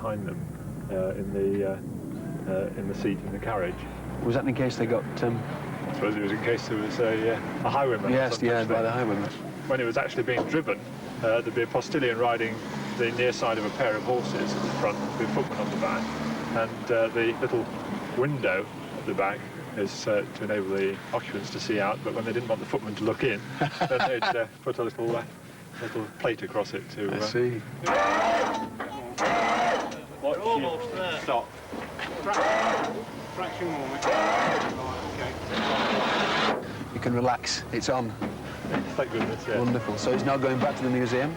behind them in the seat in the carriage. Was that in case they got... I suppose it was in case there was a highwayman. Yes, yeah, by the highwayman. When it was actually being driven, there'd be a postilion riding the near side of a pair of horses at the front with a footman on the back, and the little window at the back is to enable the occupants to see out, but when they didn't want the footman to look in, then they'd put a little plate across it to... I see. Watch almost there. Stop. Fraction moment. Okay. You can relax. It's on. Thank goodness, yeah. Wonderful. So it's now going back to the museum,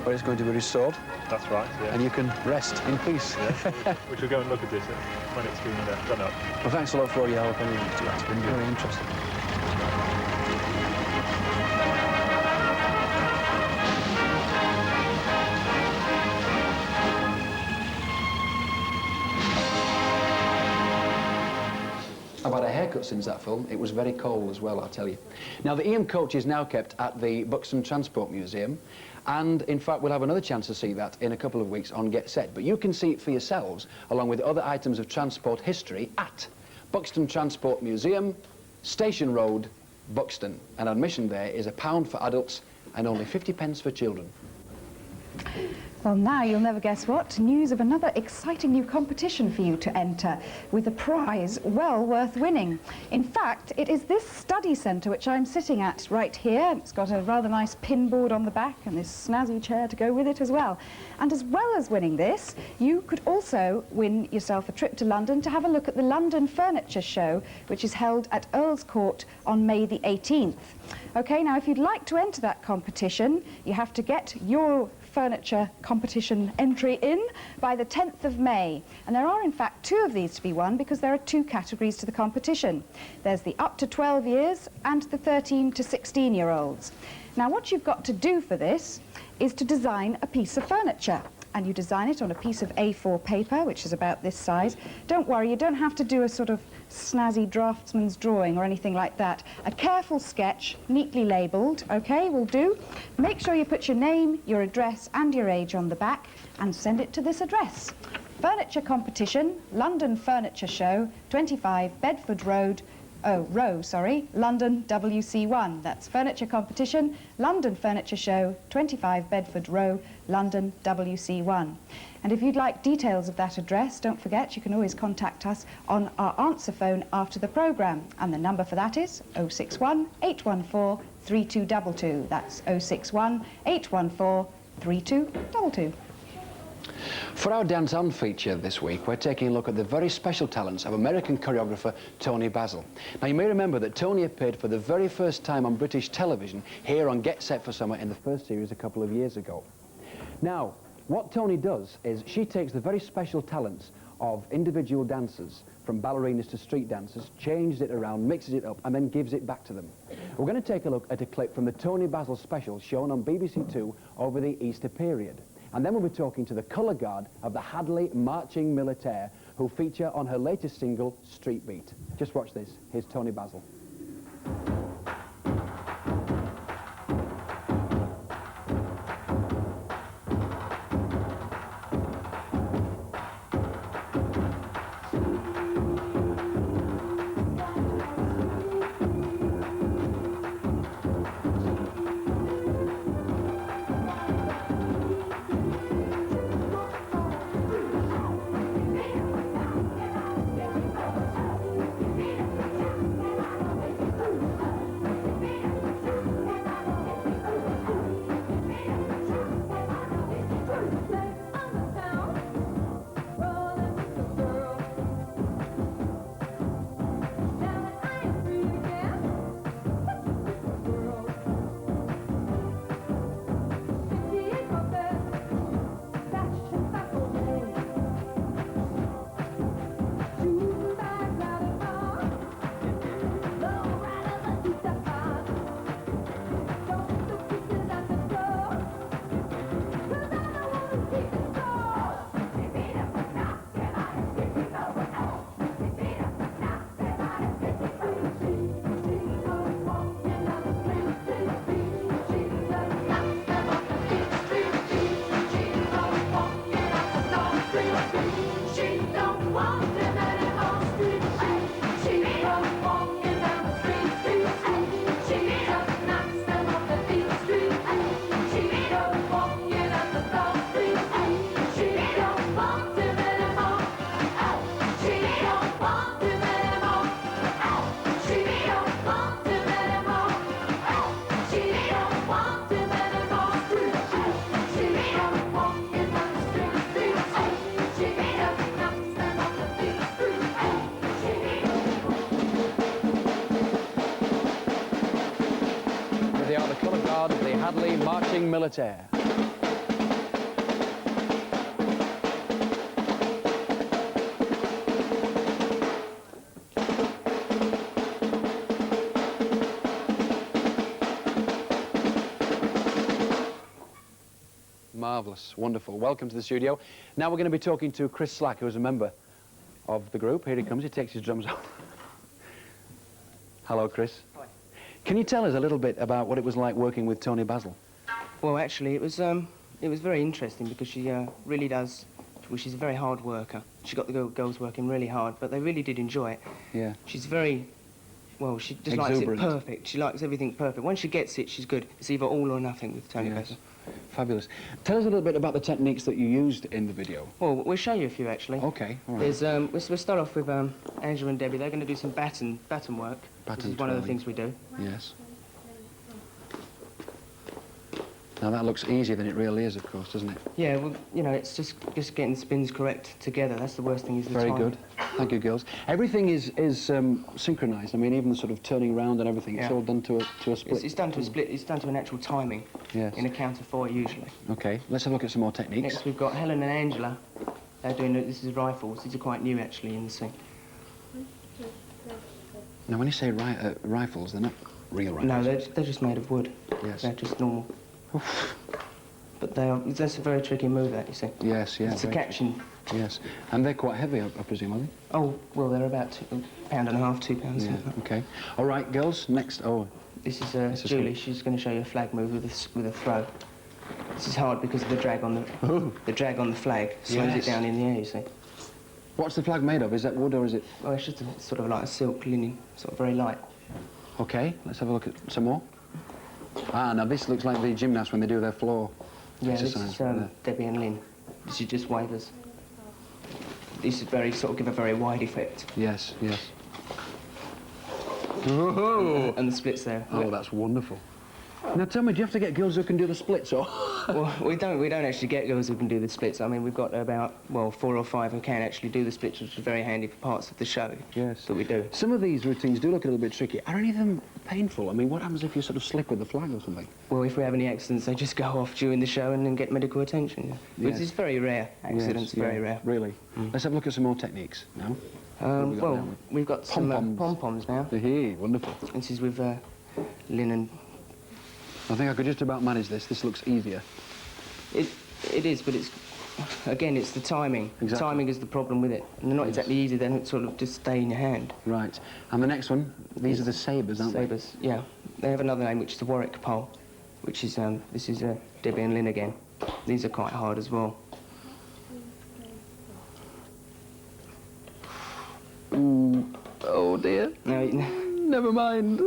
where it's going to be restored. That's right, yeah. And you can rest in peace. Yeah. We shall go and look at it when it's been done up. Well, thanks a lot for all your help anyway, Stuart. It's been very interesting. I've had a haircut since that film. It was very cold as well, I'll tell you. Now, the EM coach is now kept at the Buxton Transport Museum, and in fact we'll have another chance to see that in a couple of weeks on Get Set. But you can see it for yourselves, along with other items of transport history, at Buxton Transport Museum, Station Road, Buxton. And admission there is £1 for adults and only 50p for children. Well, now you'll never guess what. News of another exciting new competition for you to enter, with a prize well worth winning. In fact, it is this study centre which I'm sitting at right here. It's got a rather nice pinboard on the back and this snazzy chair to go with it as well. And as well as winning this, you could also win yourself a trip to London to have a look at the London Furniture Show, which is held at Earl's Court on May the 18th. OK, now if you'd like to enter that competition, you have to get your furniture competition entry in by the 10th of May. And there are in fact 2 of these to be won, because there are 2 categories to the competition. There's the up to 12 years and the 13 to 16-year-olds. Now what you've got to do for this is to design a piece of furniture. And you design it on a piece of A4 paper, which is about this size. Don't worry, you don't have to do a sort of snazzy draftsman's drawing or anything like that. A careful sketch, neatly labelled, OK, will do. Make sure you put your name, your address and your age on the back and send it to this address. Furniture Competition, London Furniture Show, 25 Bedford Road, London WC1. That's Furniture Competition, London Furniture Show, 25 Bedford Row, London WC1. And if you'd like details of that address, don't forget you can always contact us on our answer phone after the programme. And the number for that is 061 814 3222. That's 061 814 3222. For our Dance On feature this week, we're taking a look at the very special talents of American choreographer Tony Basil. Now, you may remember that Tony appeared for the very first time on British television here on Get Set for Summer in the first series a couple of years ago. Now, what Tony does is she takes the very special talents of individual dancers, from ballerinas to street dancers, changes it around, mixes it up, and then gives it back to them. We're going to take a look at a clip from the Tony Basil special shown on BBC2 over the Easter period. And then we'll be talking to the colour guard of the Hadley Marching Militaire, who feature on her latest single, Street Beat. Just watch this. Here's Tony Basil. of the Hadley Marching Militaire. Marvellous, wonderful. Welcome to the studio. Now we're going to be talking to Chris Slack, who is a member of the group. Here he comes, he takes his drums off. Hello, Chris. Hi. Can you tell us a little bit about what it was like working with Tony Basil? Well, actually, it was very interesting because she really does. Well, she's a very hard worker. She got the girls working really hard, but they really did enjoy it. Yeah. She's very, well, she just likes it Exuberant. perfect. She likes everything perfect. Once she gets it, she's good. It's either all or nothing with Tony Yes. Basil. Fabulous. Tell us a little bit about the techniques that you used in the video. Well, we'll show you a few actually. Okay, all right. There's we'll start off with Angela and Debbie. They're going to do some baton work. This Baton is one of the twirling. things we do. Yes. Now that looks easier than it really is, of course, doesn't it? Yeah, well, you know, it's just getting the spins correct together. That's the worst thing is the Very timing. good. Thank you, girls. Everything is synchronised. I mean, even the sort of turning round and everything, it's Yeah. all done to a split. It's done to a split. It's done to an actual timing. Yes. In a count of 4 usually. Okay, let's have a look at some more techniques. Next we've got Helen and Angela. They're doing this is rifles. These are quite new actually in the scene. Now, when you say rifles, they're not real rifles. No, they're just made of wood. Yes. They're just normal. But that's a very tricky move, that, you see. Yes, yeah. It's a very catching. true. Yes, and they're quite heavy, I presume, are they? Oh, well, they're about £1.5 pounds, 2 pounds. Yeah. Okay. All right, girls. Next. Oh, This is This is Julie. good. She's going to show you a flag move with a throw. This is hard because of the drag on the drag on the flag slows Yes. it down in the air. You see. what's the flag made of? Is that wood or is it? Well, it's just sort of like a silk linen, sort of very light. Okay. Let's have a look at some more. Ah, now this looks like the gymnasts when they do their floor Yeah, this exercise. is right there. Debbie and Lynn. This is just wavers. This is very sort of give a very wide effect. Yes, yes. Whoa! And the splits there. Oh, that's wonderful. Now tell me, do you have to get girls who can do the splits, or? Well, we don't actually get girls who can do the splits. I mean, we've got about, well, 4 or 5 who can actually do the splits, which is very handy for parts of the show. Yes. That we do. Some of these routines do look a little bit tricky. Are any of them painful? I mean, what happens if you sort of slip with the flag or something? Well, if we have any accidents, they just go off during the show and then get medical attention. Which Yes. is very rare. Accidents, Yes, very yeah, rare. Really? Let's have a look at some more techniques now. What have we got Well, now? we've got some Pom-poms. pom-poms now. Hey, wonderful. This is with Lynn and... I think I could just about manage this. This looks easier. It is, but it's... Again, it's the timing. Exactly. The timing is the problem with it. And they're not Yes. exactly easy, they don't sort of just stay in your hand. Right. And the next one, these are the sabres, aren't Sabres, yeah. They have another name, which is the Warwick pole, which is, this is Debbie and Lynn again. These are quite hard as well. they? Oh, dear. No, Never mind.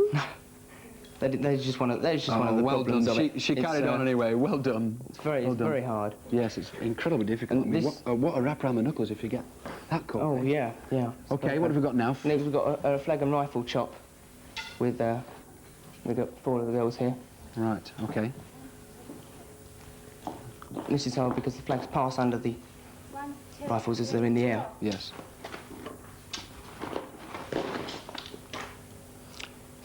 they just one of the well problems done. of it. She carried on anyway. Well done. It's very, Well it's done. very hard. Yes, it's incredibly difficult. And I mean, this- what a wrap around the knuckles if you get that caught. Oh, eh? yeah. Okay, what have we got now? Next we've got a flag and rifle chop with, we've got 4 of the girls here. Right, okay. This is hard because the flags pass under the rifles as they're in the air. Yes.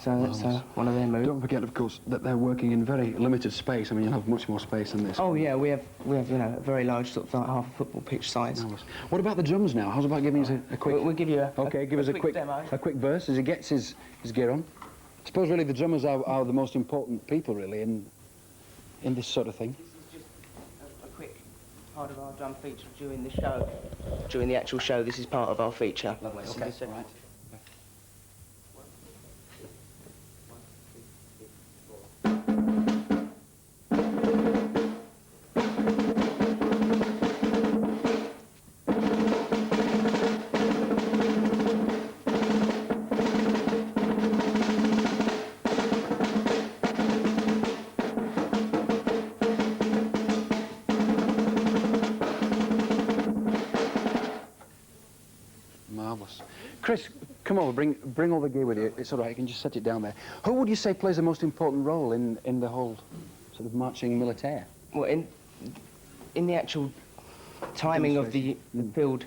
So that's one of their moves. Don't forget, of course, that they're working in very limited space. I mean, you'll have much more space than this. Oh, yeah, we have you know, a very large, sort of like half a football pitch size. Marvellous. What about the drums now? How's about giving us a quick... We'll give you Okay, give us a quick demo. a quick verse as he gets his gear on. I suppose really the drummers are the most important people really in this sort of thing. This is just a quick part of our drum feature during the show. During the actual show, this is part of our feature. Lovely. So Okay. this, Right. Marvellous. Chris, come over, bring all the gear with you. It's all right, you can just set it down there. Who would you say plays the most important role in the whole sort of marching militaire? well, in the actual timing of the field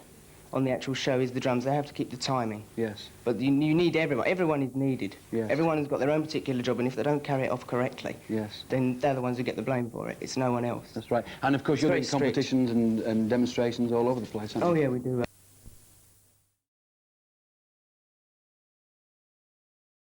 on the actual show is the drums. They have to keep the timing. Yes. But you need everyone. Everyone is needed. Yes. Everyone has got their own particular job, and if they don't carry it off correctly, yes, then they're the ones who get the blame for it. It's no one else. That's right. And of course, you're doing very strict. competitions and demonstrations all over the place, aren't you? Oh yeah, we do.